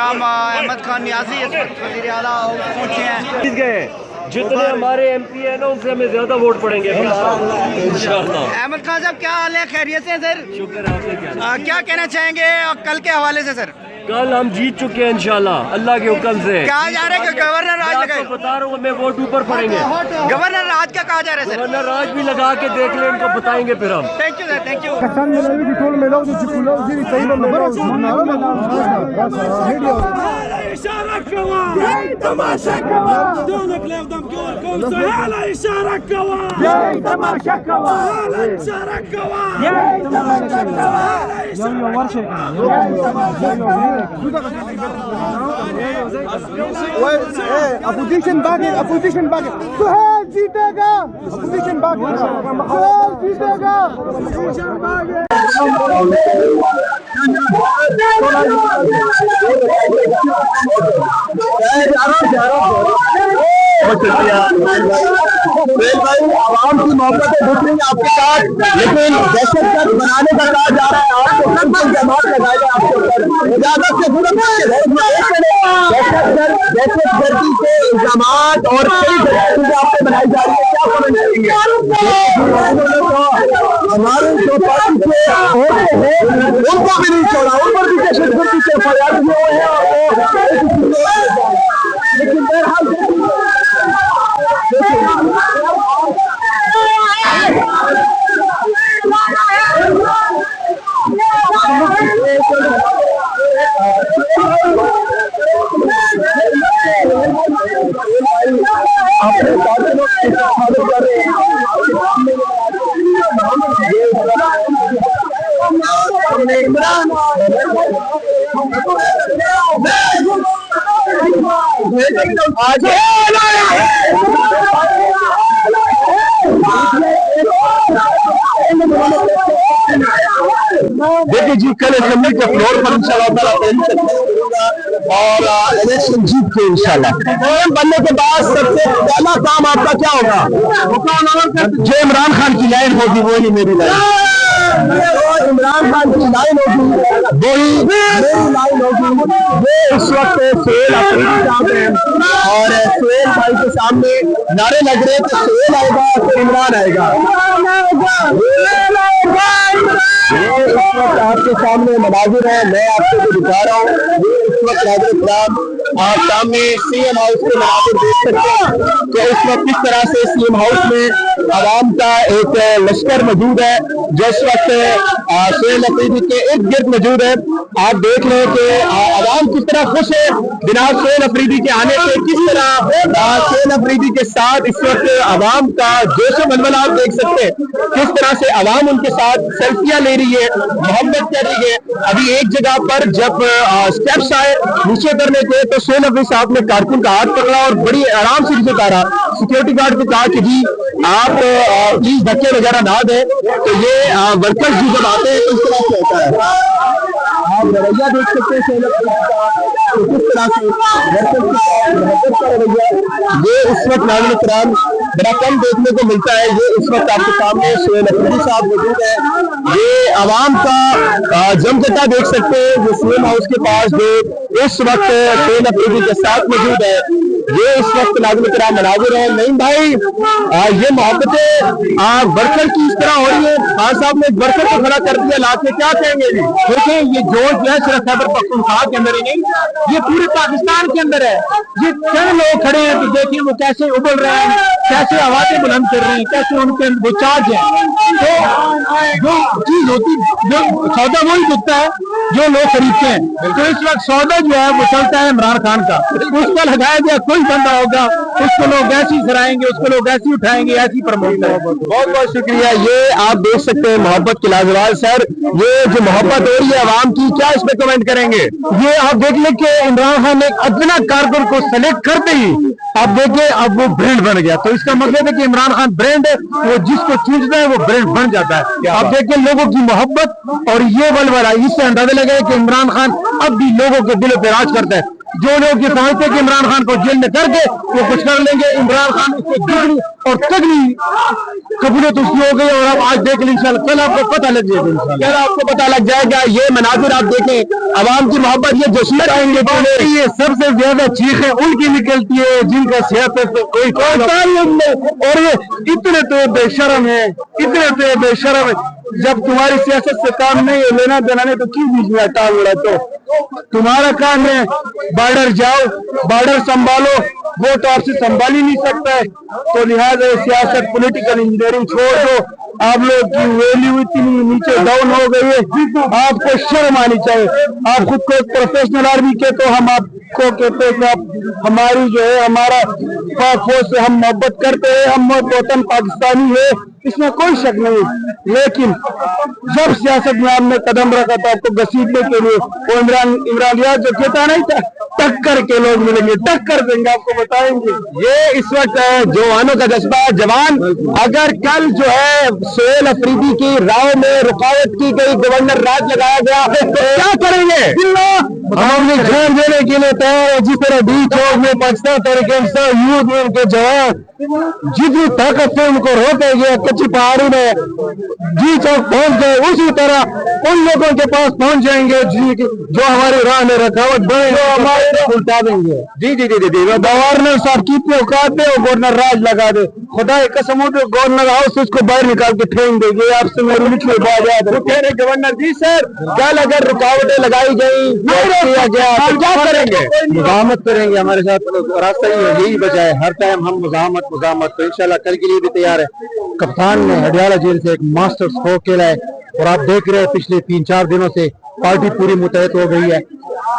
जनाब अहमद खान नियाज़ी इस वक्त वज़ीर आला पहुँचे हैं। जितने हमारे MP है ना उनसे हमें ज्यादा वोट पड़ेंगे इंशाअल्लाह। अहमद खान साहब क्या हाल है, खैरियत से सर? शुक्र है आपसे। क्या कहना चाहेंगे कल के हवाले से सर? कल हम जीत चुके हैं इंशाअल्लाह अल्लाह के हुक्म से। कहा जा रहा है कि गवर्नर राज लगाए? बता रहा हूँ मैं, वोट ऊपर पड़ेंगे। गवर्नर राज का कहा जा रहा है सर? गवर्नर राज भी लगा के देख ले, इनको बताएंगे फिर हम। Thank you sir, thank you. Opposition बागी, अपोजिशन बागी, सुहेल जीतेगा, अपोजिशन बागी, सुहेल जीतेगा, अपोजिशन बागी। आवाम की मोहब्बतें घुट रही आपके साथ, लेकिन दहशतगर्द बनाने का कहा जा रहा है। आपको कब जमात लगाएगा आपके ऊपर इजाजत से दहशतगर्दी के इल्जामात और कई चीजें आप पे बनाई जा रही है, क्या समझ जाएंगे? हमारे जो पार्टी के होते हैं उनको भी नहीं छोड़ा, उन पर भी दहशतगर्दी के फरियाद हुए हैं। लेकिन बहरहाल देखिए जी, कल असेंबली के फ्लोर पर इंशाल्लाह और इलेक्शन जीत के इंशाल्लाह बनने के बाद सबसे पहला काम आपका क्या होगा? जो इमरान खान की लाइन होगी वही मेरी लाइन, जो इमरान खान की लाइन होगी वही मेरी लाइन होगी। वो इस वक्त सोहेल अफरीदी और सोहेल भाई के सामने नारे लग रहे थे, सोहेल आएगा तो इमरान आएगा। ये इस वक्त आपके सामने मनाजिर है, मैं आपको जो दिखा रहा हूँ ये इस वक्त नाज़िर आप सामने CM हाउस के मनाजिर देख सकते हैं कि इस वक्त किस तरह से CM हाउस में आवाम का एक लश्कर मौजूद है जो इस वक्त सोहेल अफरीदी के इर्द गिर्द मौजूद है। आप देख रहे हैं कि आवाम किस तरह खुश है बिना सोहेल अफरीदी के आने से, किस तरह सोहेल अफरीदी के साथ इस वक्त आवाम का जोश मलबला आप देख सकते हैं, किस तरह से आवाम उनके साथ सेल्फियां ले रही है, मोहब्बत कर रही है। अभी एक जगह पर जब स्टेप्स आए नीचे उतरने थे तो सोहेल अफरीदी साहब ने कारकुन का हाथ पकड़ा और बड़ी आराम से नीचे उतारा। सिक्योरिटी गार्ड को कहा कि जी आप प्लीज धक्के वगैरह ना दें। तो ये वर्कर्स भी जब आते हैं तो इस तरह से होता है। आप रवैया देख सकते हैं सोहेल अफरीदी का, तो किस तरह से वर्कर्स का रवैया ये इस वक्त नाज़रीन किराम बड़ा कम देखने को मिलता है। ये इस वक्त आपके सामने सोहेल अफरीदी साहब मौजूद है। ये आवाम का जमघटा देख सकते हैं जो CM हाउस के पास जो इस वक्त सोहेल अफरीदी के साथ मौजूद है। ये इस वक्त नाज़रीन किराम मनाजिर है। नहीं भाई, ये मोहब्बतें वर्कर की इस तरह हो रही है। खान साहब ने वर्कर को खड़ा कर दिया, लाके क्या कहेंगे जी? देखिए ये जोश जो है सिर्फ खैबर पख्तूनख्वा के अंदर ही नहीं, ये पूरे पाकिस्तान के अंदर है। ये चंद लोग खड़े हैं तो देखिए वो कैसे उबल रहे हैं, कैसे आवाजें बुलंद कर रही हैं, कैसे उनके वो चार्ज है। तो जो चीज होती, जो सौदा वही बिकता है जो लोग खरीदते हैं। तो इस वक्त सौदा जो है वो चलता है इमरान खान का, उस पर लगाया गया कोई बंदा होगा उसको लोग ऐसी सराएंगे, उसको लोग ऐसी उठाएंगे, ऐसी प्रमोट करेंगे। बहुत बहुत शुक्रिया। ये आप देख सकते हैं मोहब्बत के लाजवाब सर, ये जो मोहब्बत हो रही है आवाम की, क्या इस पे कमेंट करेंगे? ये आप देख लें कि इमरान खान ने अदना कारकुन को सेलेक्ट करते ही आप देखिए अब वो ब्रांड बन गया। तो इसका मतलब है कि इमरान खान ब्रांड है, वो जिसको चूजता है वो ब्रांड बन जाता है। आप देखिए लोगों की मोहब्बत और ये वलवला, इससे अंदाजा लगे कि इमरान खान अब भी लोगों के दिलों पे राज करता है। जो लोग ये समझते कि इमरान खान को जेल में करके वो कुछ कर लेंगे, इमरान खान उससे दुगनी और तगनी कबूलियत उसकी हो गई। और अब आज देख लें इंशाल्लाह, कल आपको पता लग जाएगा, कल आपको पता लग जाएगा। ये मनाजिर आप देखें, अवाम की मोहब्बत, ये जश्न आएंगे। ये सबसे ज्यादा चीखें उनकी निकलती है जिनका सियासत से कोई ताल्लुक नहीं। और ये इतने तो बेशरम है, इतने तो बेशरम है। जब तुम्हारी सियासत से काम नहीं है, लेना देना नहीं, तो क्यों बीच में टांग उड़ा? तो तुम्हारा काम है बॉर्डर जाओ, बॉर्डर संभालो, वो तो आपसे संभाल ही नहीं सकता है। तो लिहाजा सियासत, पॉलिटिकल इंजीनियरिंग छोड़ दो। आप लोग की वैल्यू इतनी नीचे डाउन हो गई है, आपको शर्म आनी चाहिए। आप खुद को प्रोफेशनल आर्मी के, तो हम आपको कहते हैं कि आप हमारी जो है, हमारा पाक फौज से हम मोहब्बत करते हैं, हम वतन पाकिस्तानी है, इसमें कोई शक नहीं। लेकिन जब सियासत में आपने कदम रखा था आपको घसीटने के लिए, वो इमरान याद जो कहता नहीं था, टक्कर के लोग मिलेंगे, टक्कर देंगे, आपको बताएंगे। ये इस वक्त जवानों का जज्बा। जवान, अगर कल जो है सोहेल अफरीदी की राव में रुकावट की गई, गवर्नर राज लगाया गया, तो क्या करेंगे? हम अपनी जान देने के लिए तैयार है। जिस तरह डी चौक में पाकिस्तान तहरीक यूथ में उनके जवान जितनी ताकत से उनको रोके गए कच्ची पहाड़ी में डी चौक पहुंच गए, उसी तरह उन लोगों के पास पहुंच जाएंगे जो हमारी राह में रखावट बने, हमारे उल्टा देंगे। जी जी जी जी जी गवर्नर साहब कितने औकात दे, गवर्नर राज लगा दे। खुदा की कसम हो, गवर्नर हाउस उसको बाहर निकाल के फेंक देंगे। आपसे मेरी लिखी बात याद है, कह रहे गवर्नर जी सर, कल अगर रुकावटें लगाई गई, किया गया, तो क्या करेंगे? मुजामत करेंगे। हमारे साथ रास्ता ही यही बचा है, हर टाइम हम मुजामत। तो इंशाल्लाह कल के लिए भी तैयार है। कप्तान ने हडियाला जेल से एक मास्टर स्ट्रोक खेला है, और आप देख रहे हैं पिछले 3-4 दिनों से पार्टी पूरी मुतहद हो गई है,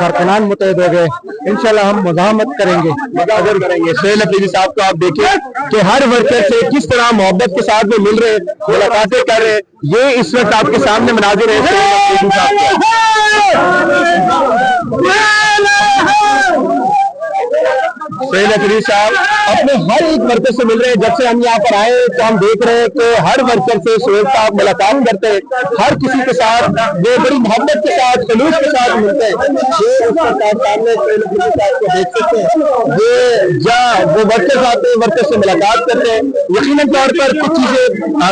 कारकुनान मुतहद हो गए। इंशाल्लाह हम मुजामत करेंगे, मदद करेंगे। सोहेल अफरीदी साहब को आप देखें कि हर वर्कर से किस तरह मोहब्बत के साथ में मिल रहे, मुलाकातें कर रहे। ये इस वक्त आपके सामने मनाजिर है सोहेल अफरीदी साहब। सोहेल अफरीदी साहब अपने हर एक वर्कर से मिल रहे हैं। जब से हम यहाँ पर आए तो हम देख रहे हैं कि हर वर्कर से सोहेल साहब मुलाकात करते हैं, हर किसी के साथ वो बड़ी मोहब्बत के साथ, खलूस के साथ मिलते हैं। ये उसके सामने सोहेल अफरीदी साहब को देख सकते हैं। ये वो वर्कर आते हैं, वर्कर से मुलाकात करते हैं। यकीनन तौर पर कुछ चीजें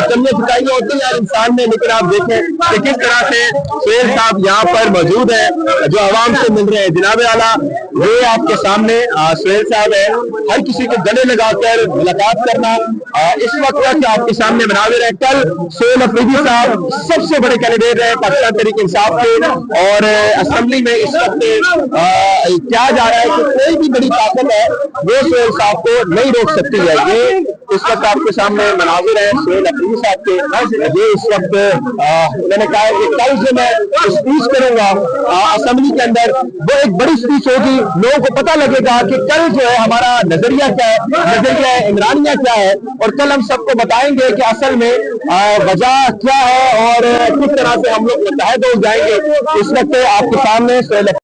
कमियां दिखाई होती है इंसान में, लेकिन आप देखें कि किस तरह से सोहेल साहब यहाँ पर मौजूद है, जो आवाम से मिल रहे हैं। जनाब आला, ये आपके सामने सोहेल साहब है, हर किसी को गले लगाकर मुलाकात करना इस वक्त आपके सामने मनाजिर है। कल सोहेल अफरीदी साहब सबसे बड़े कैंडिडेट रहे पाकिस्तान तहरीक इंसाफ के, और असेंबली में इस वक्त क्या जा रहा है कि कोई भी बड़ी ताकत है वो सोहेल साहब को नहीं रोक सकती है। ये इस वक्त आपके सामने मनाजिर है सोहेल अफरीदी साहब के। ये इस वक्त उन्होंने कहा है कि कल जो मैं स्पीच करूंगा असेंबली के अंदर, वो एक बड़ी स्पीच होगी, लोगों को पता लगेगा कि कल जो है हमारा नजरिया क्या है, नजरिया इमरानिया क्या है, और कल हम सबको बताएंगे कि असल में वजह क्या है और किस तरह से हम लोग मुत्तहद हो जाएंगे। इस वक्त आपके सामने सोहेल